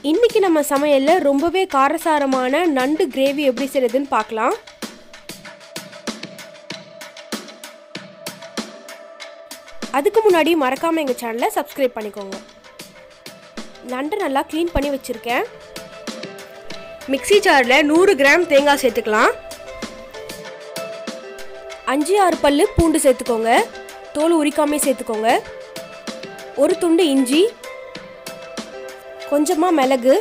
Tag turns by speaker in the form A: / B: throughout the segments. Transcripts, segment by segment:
A: இன்னைக்கு நம்ம சமையல்ல ரொம்பவே காரசாரமான நண்டு கிரேவி எப்படி செய்யறதுன்னு பார்க்கலாம். அதுக்கு முன்னாடி மறக்காம எங்க சேனலை சப்ஸ்கிரைப் பண்ணிக்கோங்க. நண்டு நல்லா க்ளீன் பண்ணி வச்சிருக்கேன். மிக்ஸி ஜார்ல 100 கிராம் தேங்காய் சேர்த்துக்கலாம். 5-6 பல்லு பூண்டு சேர்த்துக்கோங்க. தோல் உரிக்காம சேர்த்துக்கோங்க. ஒரு துண்டு இஞ்சி, கொஞ்சமாக மிளகு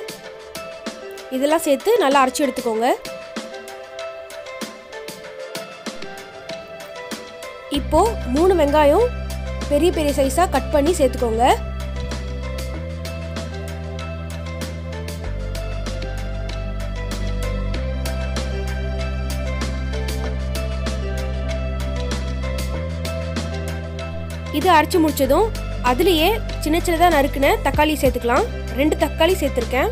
A: இதெல்லாம் சேர்த்து நல்லா அரைச்சி எடுத்துக்கோங்க. இப்போ 3 வெங்காயம் பெரிய பெரிய சைஸாக கட் பண்ணி சேர்த்துக்கோங்க. இது அரைச்சி முடிச்சதும் அதுலேயே சின்ன சின்னதாக நறுக்குன தக்காளி சேர்த்துக்கலாம். 2 தக்காளி சேர்த்துருக்கேன்.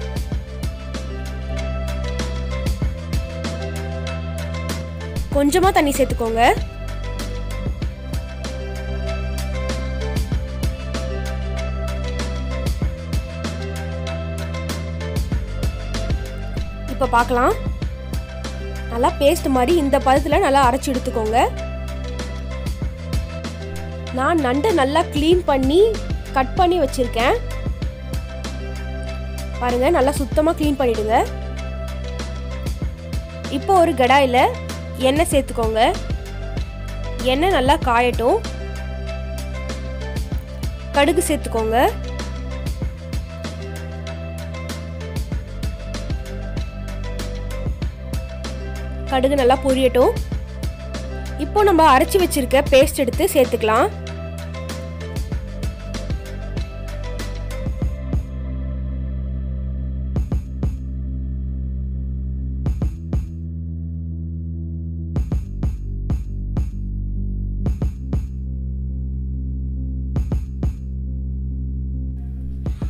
A: கொஞ்சமாக தண்ணி சேர்த்துக்கோங்க. இப்போ பார்க்கலாம். நல்லா பேஸ்ட் மாதிரி இந்த பதத்தில் நல்லா அரைச்சி எடுத்துக்கோங்க. நான் நண்டை நல்லா க்ளீன் பண்ணி கட் பண்ணி வச்சிருக்கேன். பாருங்க, நல்லா சுத்தமாக க்ளீன் பண்ணிடுங்க. இப்போ ஒரு கடாயில் எண்ணெய் சேர்த்துக்கோங்க. எண்ணெய் நல்லா காயட்டும். கடுகு சேர்த்துக்கோங்க. கடுகு நல்லா பொரியட்டும். இப்போ நம்ம அரைச்சி வச்சிருக்க பேஸ்ட் எடுத்து சேர்த்துக்கலாம்.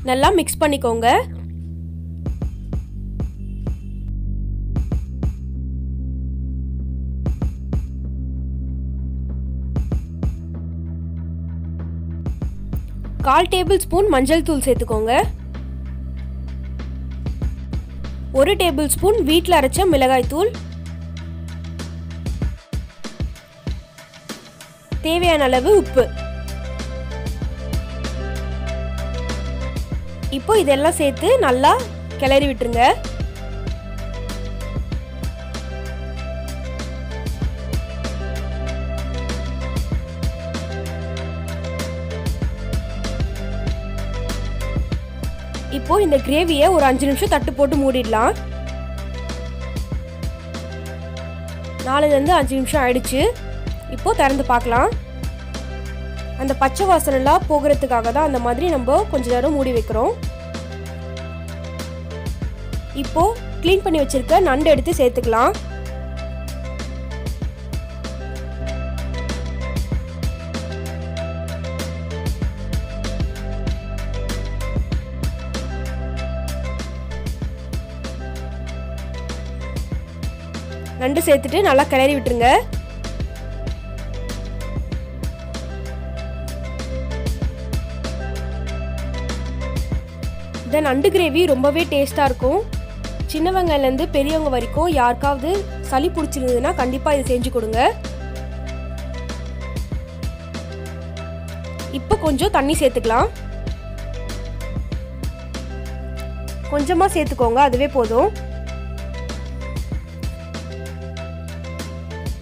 A: நல்லா மிக்ஸ் பண்ணிக்கோங்க. கால் டேபிள் ஸ்பூன் மஞ்சள் தூள் சேர்த்துக்கோங்க. 1 டேபிள் ஸ்பூன் வீட்டில் அரைச்ச மிளகாய் தூள், தேவையான அளவு உப்பு. இப்போ இதெல்லாம் சேர்த்து நல்லா கிளறி விட்டுருங்க. இப்போ இந்த கிரேவியை ஒரு 5 நிமிஷம் தட்டு போட்டு மூடிடலாம். 4லேருந்து 5 நிமிஷம் ஆயிடுச்சு. இப்போ திறந்து பார்க்கலாம். அந்த பச்சை வாசனைலாம் போகிறதுக்காக தான் அந்த மாதிரி நம்ம கொஞ்ச நேரம் மூடி வைக்கிறோம். இப்போ க்ளீன் பண்ணி வச்சிருக்க நண்டு எடுத்து சேர்த்துக்கலாம். நண்டு சேர்த்துட்டு நல்லா கிளறி விட்டுருங்க. இந்த நண்டு கிரேவி ரொம்பவே டேஸ்டாக இருக்கும். சின்னவங்கலேருந்து பெரியவங்க வரைக்கும் யாருக்காவது சளி பிடிச்சிருந்ததுன்னா கண்டிப்பாக இது செஞ்சு கொடுங்க. இப்போ கொஞ்சம் தண்ணி சேர்த்துக்கலாம். கொஞ்சமாக சேர்த்துக்கோங்க, அதுவே போதும்.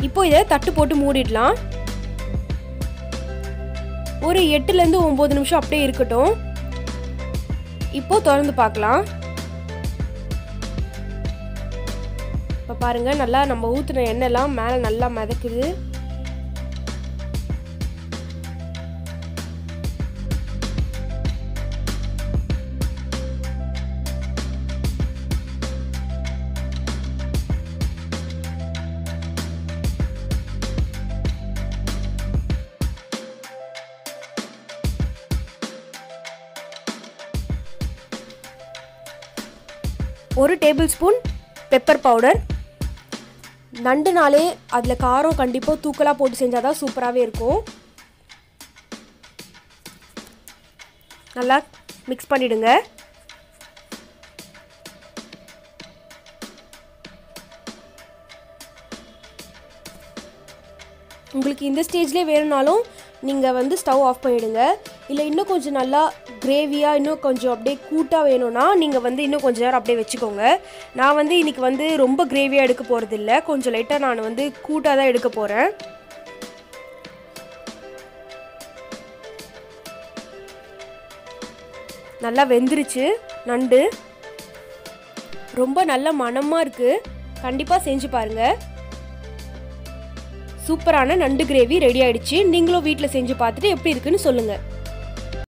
A: இப்போ இதை தட்டு போட்டு மூடிடலாம். ஒரு 8லேருந்து 9 நிமிஷம் அப்படியே இருக்கட்டும். இப்போ திறந்து பார்க்கலாம். இப்போ பாருங்க, நல்லா நம்ம ஊற்றின எண்ணெய்லாம் மேலே நல்லா மிதக்குது. ஒரு டேபிள் ஸ்பூன் பெப்பர் பவுடர். நண்டுனாலே அதில் காரம் கண்டிப்பாக தூக்கலாக போட்டு செஞ்சால் தான் சூப்பராகவே இருக்கும். நல்லா மிக்ஸ் பண்ணிடுங்க. உங்களுக்கு இந்த ஸ்டேஜ்லேயே வேணும்னாலும் நீங்கள் வந்து ஸ்டவ் ஆஃப் பண்ணிவிடுங்க. இல்லை இன்னும் கொஞ்சம் நல்லா கிரேவியாக இன்னும் கொஞ்சம் அப்படியே கூட்டாக வேணும்னா நீங்கள் வந்து இன்னும் கொஞ்சம் நேரம் அப்படியே வச்சுக்கோங்க. நான் வந்து இன்றைக்கி வந்து ரொம்ப கிரேவியாக எடுக்க போகிறதில்ல, கொஞ்சம் லைட்டாக நான் வந்து கூட்டாக தான் எடுக்க போகிறேன். நல்லா வெந்துருச்சு நண்டு, ரொம்ப நல்ல மணமாக இருக்குது. கண்டிப்பாக செஞ்சு பாருங்கள். சூப்பரான நண்டு கிரேவி ரெடி ஆயிடுச்சு. நீங்களும் வீட்டில் செஞ்சு பார்த்துட்டு எப்படி இருக்குன்னு சொல்லுங்கள்.